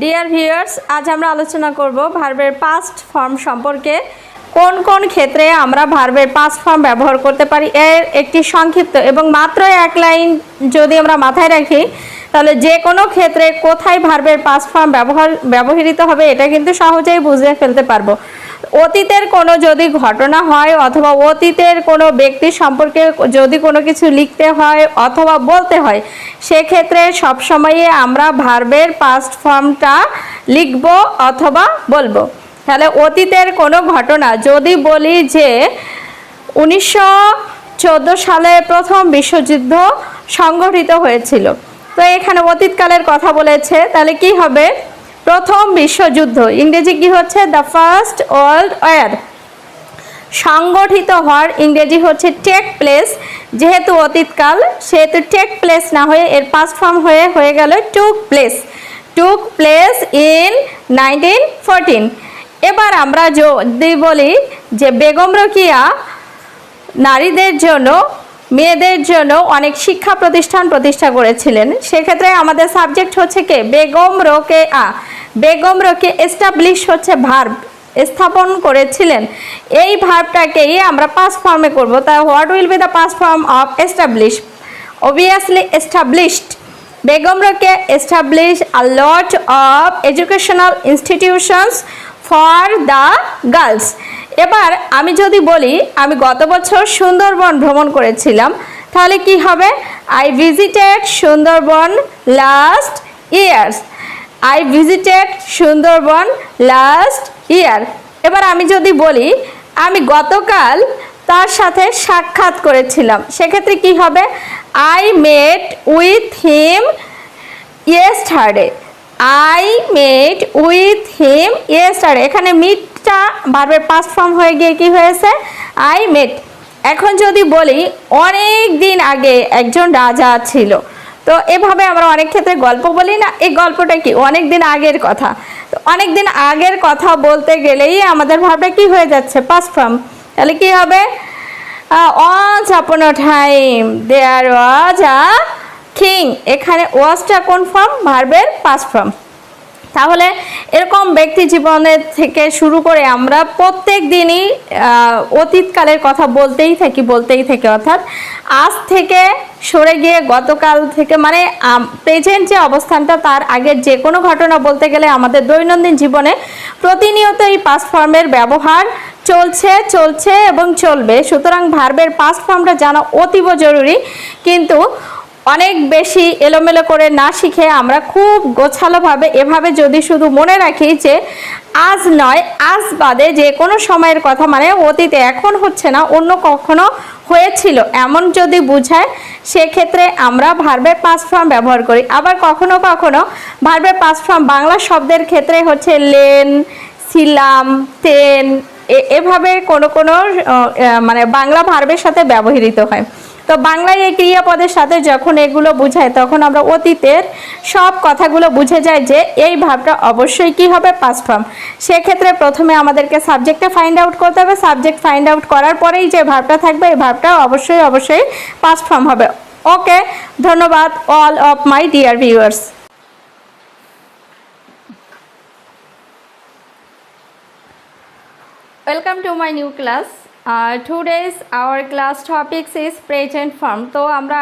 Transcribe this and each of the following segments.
Dear viewers, আজ আমরা আলোচনা করব ভার্বের পাস্ট ফর্ম সম্পর্কে। কোন কোন ক্ষেত্রে আমরা ভার্বের পাস্ট ফর্ম ব্যবহার করতে পারি এর একটি সংক্ষিপ্ত এবং মাত্র এক লাইন যদি আমরা মাথায় রাখি, তাহলে যে কোনো ক্ষেত্রে কোথায় ভার্বের পাস্ট ফর্ম ব্যবহৃত হবে এটা কিন্তু সহজেই বুঝে ফেলতে পারবো। অতীতের কোনো যদি ঘটনা হয় অথবা অতীতের কোনো ব্যক্তি সম্পর্কে যদি কোনো কিছু লিখতে হয় অথবা বলতে হয়, সেক্ষেত্রে সবসময়ে আমরা ভার্বের পাস্ট ফর্মটা লিখব অথবা বলবো। তাহলে অতীতের কোনো ঘটনা যদি বলি যে 1914 সালে প্রথম বিশ্বযুদ্ধ সংঘটিত হয়েছিল, তো এখানে অতীতকালের কথা বলেছে, তাহলে কি হবে? প্রথম বিশ্বযুদ্ধ, ইংরেজি কি হচ্ছে? The first world war. সংগঠিত হওয়ার ইংরেজি হচ্ছে টেক প্লেস। যেহেতু অতীতকাল, সেহেতু টেক প্লেস না হয়ে এর পাস্ট ফর্ম হয়ে গেল took place. Took place in 1914। এবার আমরা যদি বলি যে বেগম রোকেয়া নারীদের জন্য, মেয়েদের জন্য অনেক শিক্ষা প্রতিষ্ঠা করেছিলেন, সেক্ষেত্রে আমাদের সাবজেক্ট হচ্ছে কে? বেগম রোকেয়া। বেগম রোকেয়া এস্টাবলিশ হচ্ছে ভার্ব, স্থাপন করেছিলেন। এই ভার্বটাকেই আমরা পাস্ট ফর্মে করব। তাই what will be the past form of establish? Obviously established. Begum Rokeya establish a lot of educational institutions for the girls. এবার আমি যদি বলি আমি গত বছর সুন্দরবন ভ্রমণ করেছিলাম, তাহলে কি হবে? I visited Sundarban last years. I visited Sundarban last year. এবার আমি যদি বলি আমি গতকাল তার সাথে সাক্ষাৎ করেছিলাম, সেক্ষেত্রে কি হবে? I met with him yesterday. I met with him yesterday. এখানে মিটটা ভার্বের পাস্ট ফর্ম হয়ে গিয়ে কি হয়েছে? I met. এখন যদি বলি অনেক দিন আগে একজন রাজা ছিল, তো এভাবে আমরা অনেক ক্ষেত্রে গল্প বলি না, এই গল্পটা কি? অনেক দিন আগের কথা। তো অনেক দিন আগের কথা বলতে গেলেই আমাদের ভার্বটা কি হয়ে যাচ্ছে? Past form. তাহলে কি হবে? once upon a time there was a king। এখানে ওয়াজটা কোন ফর্ম? ভার্বের পাস্ট ফর্ম। তাহলে এরকম ব্যক্তি জীবনের থেকে শুরু করে আমরা প্রত্যেক দিনই অতীতকালের কথা বলতেই থাকি। অর্থাৎ আজ থেকে সরে গিয়ে গতকাল থেকে, মানে প্রেজেন্ট যে অবস্থানটা তার আগের যে কোনো ঘটনা বলতে গেলে আমাদের দৈনন্দিন জীবনে প্রতিনিয়ত এই পাস্ট ফর্মের ব্যবহার চলছে এবং চলবে। সুতরাং ভার্বের পাস্ট ফর্মটা জানা অতীব জরুরি। কিন্তু অনেক বেশি এলোমেলো করে না শিখে আমরা খুব গোছালোভাবে এভাবে যদি শুধু মনে রাখি যে আজ নয়, আজ বাদে যে কোনো সময়ের কথা, মানে অতীতে, এখন হচ্ছে না, অন্য কখনো হয়েছিল, এমন যদি বুঝায়, সেক্ষেত্রে আমরা ভার্বের পাস্ট ফর্ম ব্যবহার করি। আবার কখনো কখনো ভার্বের পাস্ট ফর্ম বাংলা শব্দের ক্ষেত্রে হচ্ছে লেন, ছিলাম, তেন, এভাবে কোনো মানে বাংলা ভার্বের সাথে ব্যবহৃত হয়। তো বাংলায় এই ক্রিয়াপদের সাথে যখন এগুলো বুঝায়, তখন আমরা অতীতের সব কথাগুলো বুঝে যাই যে এই ভার্বটা অবশ্যই কি হবে? Past form. সেক্ষেত্রে প্রথমে আমাদেরকে সাবজেক্টটা ফাইন্ড আউট করতে হবে। সাবজেক্ট ফাইন্ড আউট করার পরেই যে ভার্বটা থাকবে, এই ভার্বটা অবশ্যই পাস্ট ফর্ম হবে। ওকে, ধন্যবাদ all of my dear viewers. Welcome to my new class. Today's our class topics is present form. তো আমরা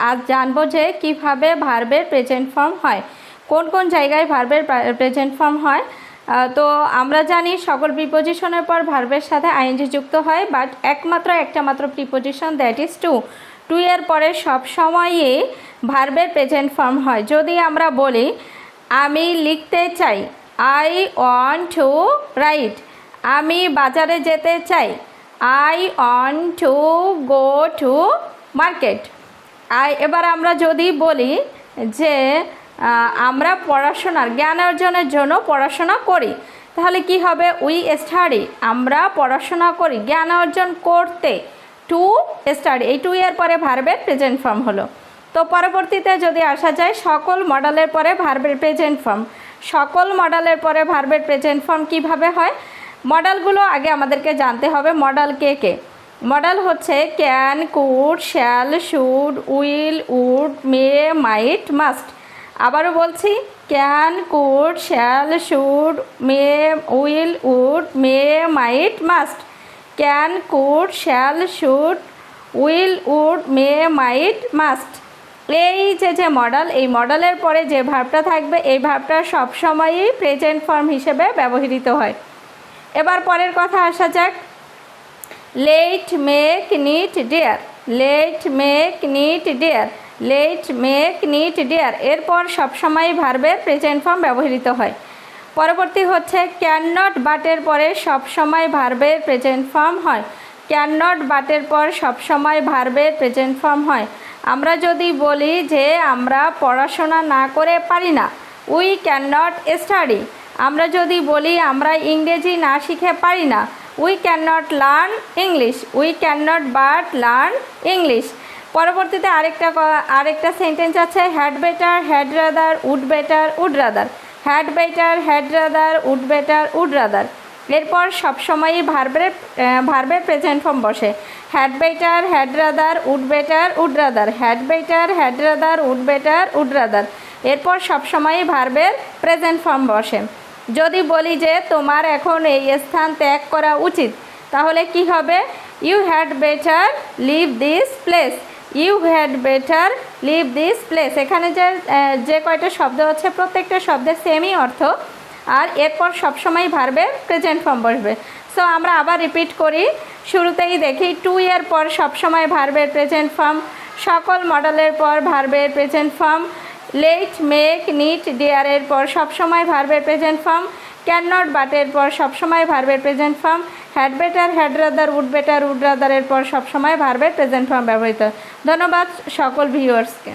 আজ জানবো যে কিভাবে ভার্বের প্রেজেন্ট ফর্ম হয়, কোন কোন জায়গায় ভার্বের প্রেজেন্ট ফর্ম হয়। তো আমরা জানি সকল প্রিপোজিশনের পর ভার্বের সাথে আইএনজি যুক্ত হয়, বাট একটা মাত্র প্রিপোজিশন, দ্যাট ইজ টু এর পরে সব সময়ই ভার্বের প্রেজেন্ট ফর্ম হয়। যদি আমরা বলি আমি লিখতে চাই, আই ওয়ান্ট টু রাইট। আমি বাজারে যেতে চাই, I want to go to market. এবার আমরা যদি বলি যে আমরা জ্ঞান অর্জনের জন্য পড়াশোনা করি, তাহলে কি হবে? We study. আমরা পড়াশোনা করি, জ্ঞান অর্জন করতে, টু স্টাডি। এই টু এর পরে ভার্বের প্রেজেন্ট ফর্ম হলো। তো পরবর্তীতে যদি আসা যায় সকল মডেলের পরে ভার্বের প্রেজেন্ট ফর্ম। সকল মডেলের পরে ভার্বের প্রেজেন্ট ফর্ম কিভাবে হয়? মডেলগুলো আগে আমাদেরকে জানতে হবে। মডেল কে? মডেল হচ্ছে can, could, shall, should, will, would, may, might, must. আবারও বলছি, can, could, shall, should, may, will, would, may, might, must. Can, could, shall, should, will, would, may, might, must. এই যে মডেল, এই মডেলের পরে যে ভার্বটা থাকবে এই ভার্বটা সবসময়ই প্রেজেন্ট ফর্ম হিসেবে ব্যবহৃত হয়। এবার পরের কথা আসা যাক। Let, make, need, dare. Let, make, need, dare. Let, make, need, dare এরপর সবসময় ভার্বের প্রেজেন্ট ফর্ম ব্যবহৃত হয়। পরবর্তী হচ্ছে ক্যান নট, বাটের পরে সবসময় ভার্বের প্রেজেন্ট ফর্ম হয়। ক্যান নট বাটের পর সবসময় ভার্বের প্রেজেন্ট ফর্ম হয়। আমরা যদি বলি যে আমরা পড়াশোনা না করে পারি না, উই ক্যান নট স্টাডি। আমরা যদি বলি আমরা ইংরেজি না শিখে পারি না, we can not learn English. We can not but learn English. পরবর্তীতে আরেকটা সেন্টেন্স আছে had better, had rather, would better, would rather. Had better, had rather, would better, would rather এরপর সবসময়ই ভার্বের প্রেজেন্ট ফর্ম বসে। Had better, had rather, would better, would rather. Had better, had rather, would better, would rather এরপর সবসময়ই ভার্বের present form বসে। যদি বলি যে তোমার এখন এই স্থান ত্যাগ করা উচিত, তাহলে কি হবে? You had better leave this place. You had better leave this place. এখানে যে কয়টা শব্দ আছে প্রত্যেকটা শব্দের সেমই অর্থ, আর এরপর সবসময় ভার্বের প্রেজেন্ট ফর্ম বসবে। সো আমরা আবার রিপিট করি, শুরুতেই দেখি টু এর পর সবসময় ভার্বের প্রেজেন্ট ফর্ম, সকল মডেলের পর ভার্বের present form, let, make, need, ডিয়ারের পর সবসময় ভার্বের প্রেজেন্ট ফর্ম, ক্যান নট বাটের পর সবসময় ভার্বের present form, had better, had rather, would better, would রাদারের পর সবসময় ভার্বের প্রেজেন্ট ফর্ম ব্যবহৃত। ধন্যবাদ সকল ভিউয়ার্সকে।